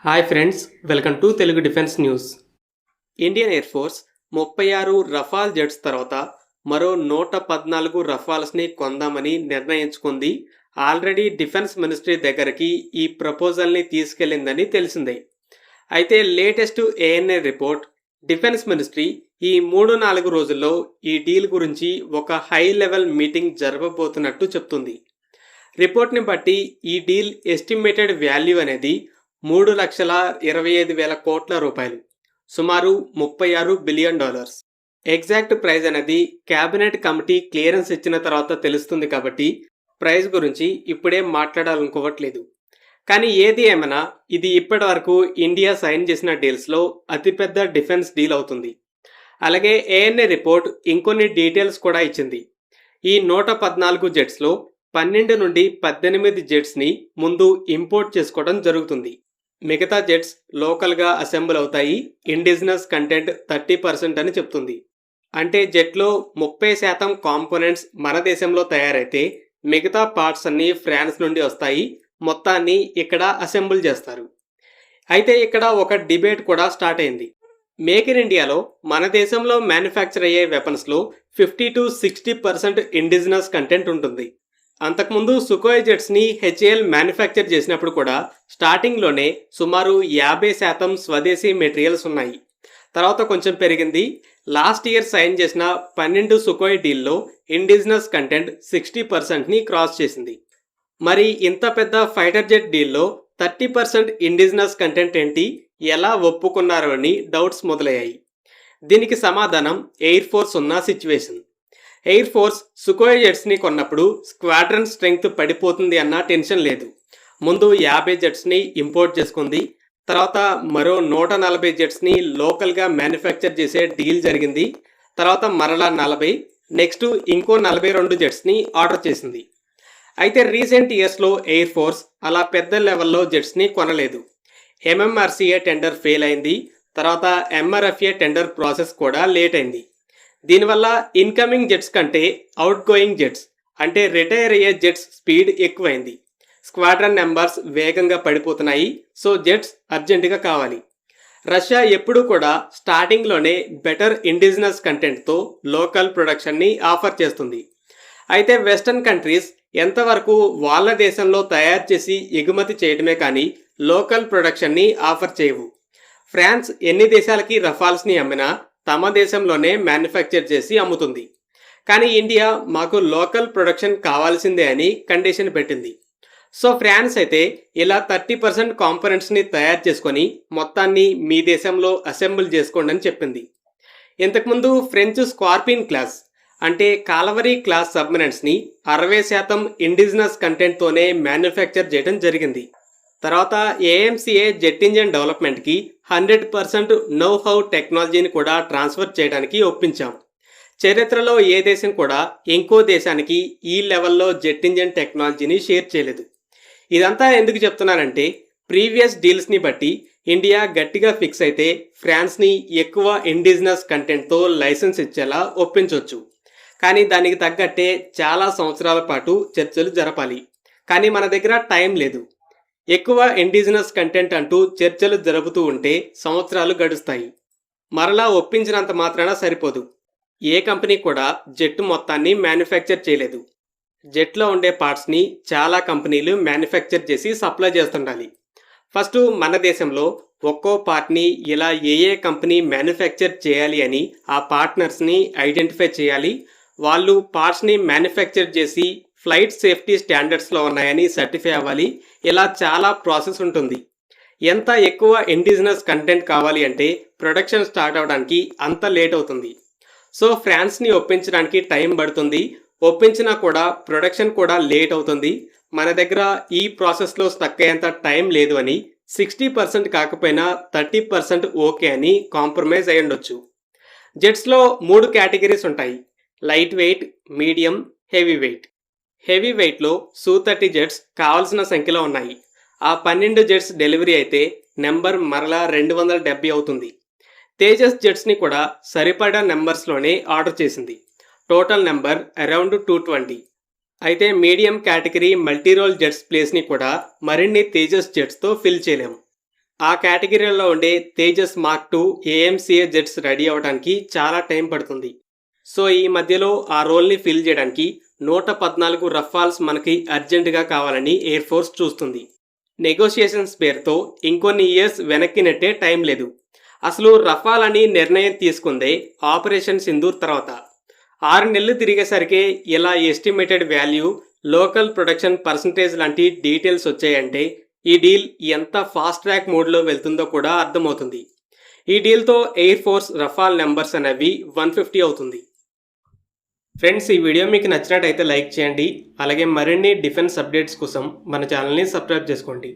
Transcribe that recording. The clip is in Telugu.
Hi friends, welcome to Telugu defence news. Indian air force 36 రఫాల్ jets తర్వాత మరో 114 రఫాల్స్ని కొందామని నిర్ణయించుకుంది. ఆల్రెడీ డిఫెన్స్ మినిస్ట్రీ దగ్గరికి ఈ ప్రపోజల్ని తీసుకెళ్లిందని తెలిసిందే. అయితే latest ANA report defence ministry ఈ 3-4 రోజుల్లో ఈ డీల్ గురించి ఒక హై లెవెల్ మీటింగ్ జరపబోతున్నట్టు చెప్తుంది. రిపోర్ట్ని బట్టి ఈ డీల్ ఎస్టిమేటెడ్ వాల్యూ అనేది $3,25,000 సుమారు $36 బిలియన్. ఎగ్జాక్ట్ ప్రైస్ అనేది క్యాబినెట్ కమిటీ క్లియరెన్స్ ఇచ్చిన తర్వాత తెలుస్తుంది కాబట్టి ప్రైస్ గురించి ఇప్పుడే మాట్లాడాలనుకోవట్లేదు. కానీ ఏది ఏమైనా ఇది ఇప్పటి వరకు ఇండియా సైన్ చేసిన డీల్స్లో అతిపెద్ద డిఫెన్స్ డీల్ అవుతుంది. అలాగే ఏఎన్ఏ రిపోర్ట్ ఇంకొన్ని డీటెయిల్స్ కూడా ఇచ్చింది. ఈ 114 జెట్స్లో 12 నుండి 18 జెట్స్ని ముందు ఇంపోర్ట్ చేసుకోవడం జరుగుతుంది. మిగతా జెట్స్ లోకల్గా అసెంబుల్ అవుతాయి. ఇండిజినస్ కంటెంట్ 30% అని చెప్తుంది. అంటే జెట్లో 30% కాంపోనెంట్స్ మన దేశంలో తయారైతే మిగతా పార్ట్స్ అన్నీ ఫ్రాన్స్ నుండి వస్తాయి. మొత్తాన్ని ఇక్కడ అసెంబుల్ చేస్తారు. అయితే ఇక్కడ ఒక డిబేట్ కూడా స్టార్ట్ అయింది. మేక్ ఇన్ ఇండియాలో మన దేశంలో మ్యానుఫ్యాక్చర్ అయ్యే వెపన్స్లో 50-60% ఇండిజినస్ కంటెంట్ ఉంటుంది. అంతకుముందు సుకోయ్ జెట్స్ని హెచ్ఏఎల్ మ్యానుఫ్యాక్చర్ చేసినప్పుడు కూడా స్టార్టింగ్లోనే సుమారు 50% స్వదేశీ మెటీరియల్స్ ఉన్నాయి. తర్వాత కొంచెం పెరిగింది. లాస్ట్ ఇయర్ సైన్ చేసిన 12 సుకోయ్ డీల్లో ఇండిజినస్ కంటెంట్ 60%ని క్రాస్ చేసింది. మరి ఇంత పెద్ద ఫైటర్ జెట్ డీల్లో 30% ఇండిజినస్ కంటెంట్ ఏంటి, ఎలా ఒప్పుకున్నారు అని డౌట్స్ మొదలయ్యాయి. దీనికి సమాధానం ఎయిర్ ఫోర్స్ ఉన్న సిచ్యువేషన్. ఎయిర్ ఫోర్స్ సుకోయ్ జెట్స్ని కొన్నప్పుడు స్క్వాడ్రన్ స్ట్రెంగ్త్ పడిపోతుంది అన్న టెన్షన్ లేదు. ముందు 50 జెట్స్ని ఇంపోర్ట్ చేసుకుంది. తర్వాత మరో 140 జెట్స్ని లోకల్గా మ్యానుఫ్యాక్చర్ చేసే డీల్ జరిగింది. తర్వాత మరలా 40, నెక్స్ట్ ఇంకో 42 జెట్స్ని ఆర్డర్ చేసింది. అయితే రీసెంట్ ఇయర్స్లో ఎయిర్ ఫోర్స్ అలా పెద్ద లెవెల్లో జెట్స్ని కొనలేదు. ఎంఎంఆర్సీఏ టెండర్ ఫెయిల్ అయింది. తర్వాత ఎంఆర్ఎఫ్ఏ టెండర్ ప్రాసెస్ కూడా లేట్ అయింది. దీనివల్ల ఇన్కమింగ్ జెట్స్ కంటే అవుట్ గోయింగ్ జెట్స్ అంటే రిటైర్ అయ్యే జెట్స్ స్పీడ్ ఎక్కువైంది. స్క్వాడ్రన్ నెంబర్స్ వేగంగా పడిపోతున్నాయి. సో జెట్స్ అర్జెంటుగా కావాలి. రష్యా ఎప్పుడూ కూడా స్టార్టింగ్లోనే బెటర్ ఇండిజినస్ కంటెంట్తో లోకల్ ప్రొడక్షన్ని ఆఫర్ చేస్తుంది. అయితే వెస్టర్న్ కంట్రీస్ ఎంతవరకు వాళ్ళ దేశంలో తయారు చేసి ఎగుమతి చేయడమే కానీ లోకల్ ప్రొడక్షన్ని ఆఫర్ చేయవు. ఫ్రాన్స్ ఎన్ని దేశాలకి రఫాల్స్ని అమ్మినా తమ దేశంలోనే మ్యానుఫ్యాక్చర్ చేసి అమ్ముతుంది. కానీ ఇండియా మాకు లోకల్ ప్రొడక్షన్ కావాల్సిందే అని కండిషన్ పెట్టింది. సో ఫ్రాన్స్ అయితే ఇలా 30% కాంపోనెంట్స్ని తయారు చేసుకొని మొత్తాన్ని మీ దేశంలో అసెంబుల్ చేసుకోండి అని చెప్పింది. ఇంతకుముందు ఫ్రెంచ్ స్కార్పిన్ క్లాస్ అంటే కాలవరీ క్లాస్ సబ్మెరైన్స్ని 60% ఇండిజినస్ కంటెంట్తోనే మ్యానుఫ్యాక్చర్ చేయడం జరిగింది. తర్వాత ఏఎంసీఏ జెట్ ఇంజన్ డెవలప్మెంట్కి 100% నో హౌ టెక్నాలజీని కూడా ట్రాన్స్ఫర్ చేయడానికి ఒప్పించాం. చరిత్రలో ఏ దేశం కూడా ఇంకో దేశానికి ఈ లెవెల్లో జెట్ ఇంజన్ టెక్నాలజీని షేర్ చేయలేదు. ఇదంతా ఎందుకు చెప్తున్నానంటే ప్రీవియస్ డీల్స్ని బట్టి ఇండియా గట్టిగా ఫిక్స్ అయితే ఫ్రాన్స్ని ఎక్కువ ఇండిజినస్ కంటెంట్తో లైసెన్స్ ఇచ్చేలా ఒప్పించవచ్చు. కానీ దానికి తగ్గట్టే చాలా సంవత్సరాల పాటు చర్చలు జరపాలి. కానీ మన దగ్గర టైం లేదు. ఎక్కువ ఇండిజినస్ కంటెంట్ అంటూ చర్చలు జరుపుతూ ఉంటే సంవత్సరాలు గడుస్తాయి. మరలా ఒప్పించినంత మాత్రాన సరిపోదు. ఏ కంపెనీ కూడా జెట్ మొత్తాన్ని మ్యానుఫ్యాక్చర్ చేయలేదు. జెట్లో ఉండే పార్ట్స్ని చాలా కంపెనీలు మ్యానుఫ్యాక్చర్ చేసి సప్లై చేస్తుండాలి. ఫస్ట్ మన దేశంలో ఒక్కో పార్ట్ని ఇలా ఏ కంపెనీ మ్యానుఫ్యాక్చర్ చేయాలి అని ఆ పార్ట్నర్స్ని ఐడెంటిఫై చేయాలి. వాళ్ళు పార్ట్స్ని మ్యానుఫ్యాక్చర్ చేసి ఫ్లైట్ సేఫ్టీ స్టాండర్డ్స్లో ఉన్నాయని సర్టిఫై అవ్వాలి. ఇలా చాలా ప్రాసెస్ ఉంటుంది. ఎంత ఎక్కువ ఇండిజినస్ కంటెంట్ కావాలి అంటే ప్రొడక్షన్ స్టార్ట్ అవడానికి అంత లేట్ అవుతుంది. సో ఫ్రాన్స్ని ఒప్పించడానికి టైం పడుతుంది. ఒప్పించినా కూడా ప్రొడక్షన్ కూడా లేట్ అవుతుంది. మన దగ్గర ఈ ప్రాసెస్లో స్టక్ అయ్యేంత టైం లేదు అని 60% కాకపోయినా 30% ఓకే అని కాంప్రమైజ్ అయి ఉండొచ్చు. జెట్స్లో 3 కేటగిరీస్ ఉంటాయి: light weight, medium, heavy weight. Heavy వెయిట్లో Su-30 జెట్స్ కావాల్సిన సంఖ్యలో ఉన్నాయి. ఆ 12 జెట్స్ డెలివరీ అయితే నెంబర్ మరలా 270 అవుతుంది. తేజస్ జెట్స్ని కూడా సరిపడా నెంబర్స్లోనే ఆర్డర్ చేసింది. Total number around 220. అయితే మీడియం కేటగిరీ మల్టీరోల్ జెట్స్ ప్లేస్ని కూడా మరిన్ని తేజస్ జెట్స్తో ఫిల్ చేయలేము. ఆ కేటగిరీలో ఉండే Tejas mark 2 AMCA jets ready అవ్వడానికి చాలా టైం పడుతుంది. సో ఈ మధ్యలో ఆ రోల్ని ఫిల్ చేయడానికి 114 రఫాల్స్ మనకి అర్జెంటుగా కావాలని ఎయిర్ ఫోర్స్ చూస్తుంది. నెగోషియేషన్స్ పేరుతో ఇంకొన్ని ఇయర్స్ వెనక్కి నెట్టే టైం లేదు. అసలు రఫాల్ అని నిర్ణయం తీసుకుందే ఆపరేషన్ సింధూర్ తర్వాత. 6 నెలలు తిరిగేసరికి ఇలా estimated value, local production percentage లాంటి డీటెయిల్స్ వచ్చాయంటే ఈ డీల్ ఎంత ఫాస్ట్ ట్రాక్ మోడ్లో వెళ్తుందో కూడా అర్థమవుతుంది. ఈ డీల్తో ఎయిర్ ఫోర్స్ రఫాల్ నెంబర్స్ అనేవి 150 అవుతుంది. ఫ్రెండ్స్, ఈ వీడియో మీకు నచ్చినట్టయితే లైక్ చేయండి. అలాగే మరిన్ని డిఫెన్స్ అప్డేట్స్ కోసం మన ఛానల్ని సబ్స్క్రైబ్ చేసుకోండి.